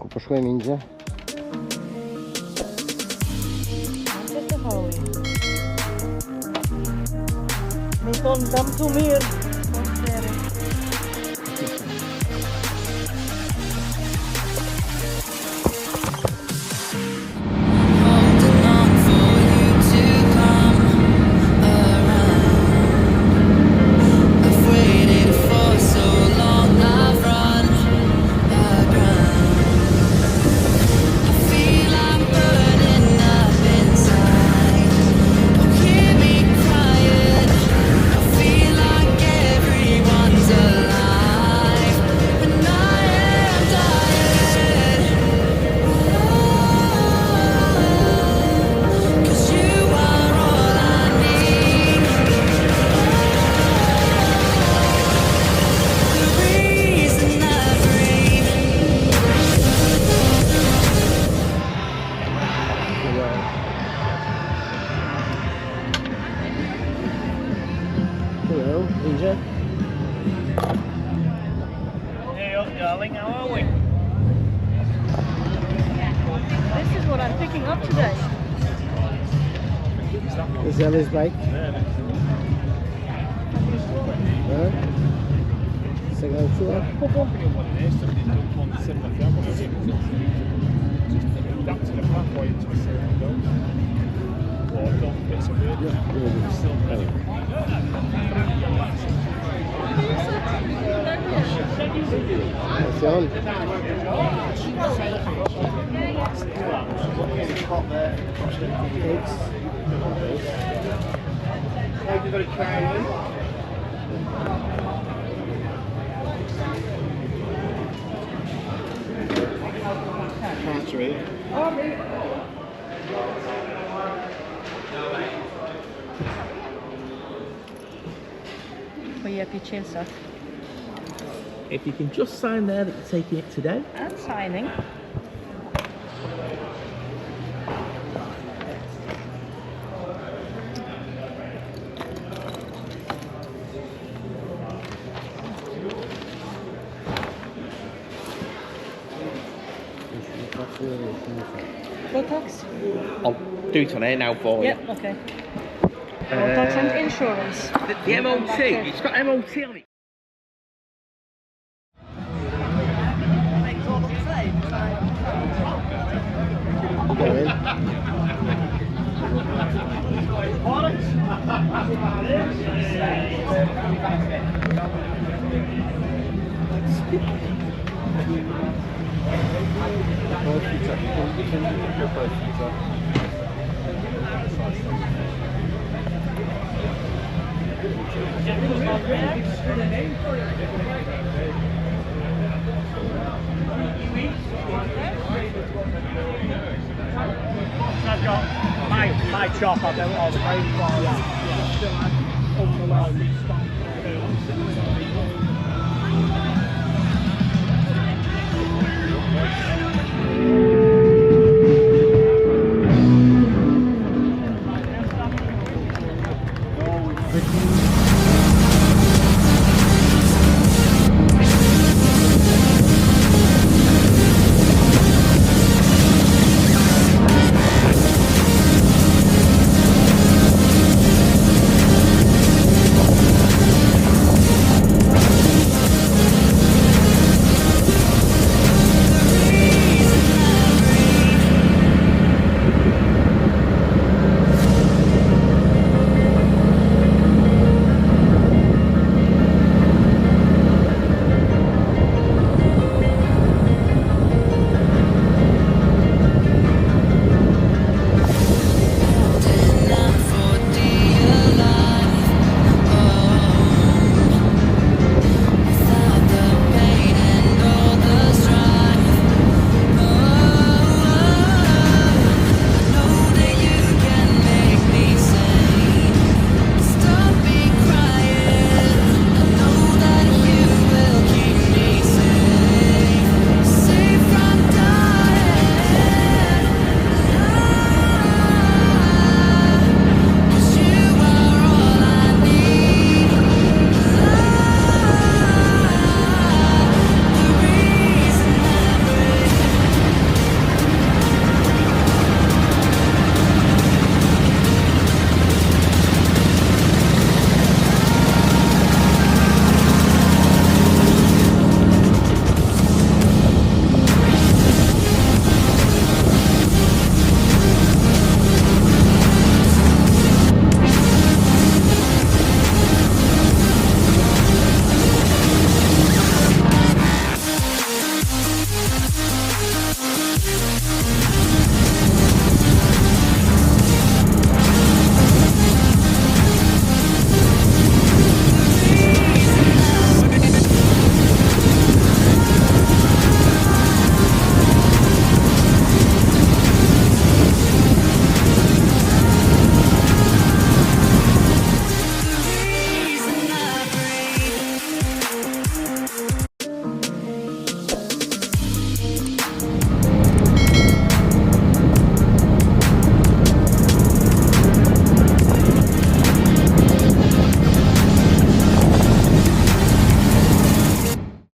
Jako pošlem Inxhja. Zet Harley. Met dan dam toe meer. Hello, Inxhja. Hey up, darling, how are we? This is what I'm picking up today. Is that his bike? Huh? Second floor? Attention. Battery. Wil je heb je chin zat. If you can just sign there that you're taking it today. And signing. Botox? I'll do it on air now for you. Yep, okay. Botox and insurance. The MOT, it's got MOT on it. Go in. I've got my chop, I've done all the brain for.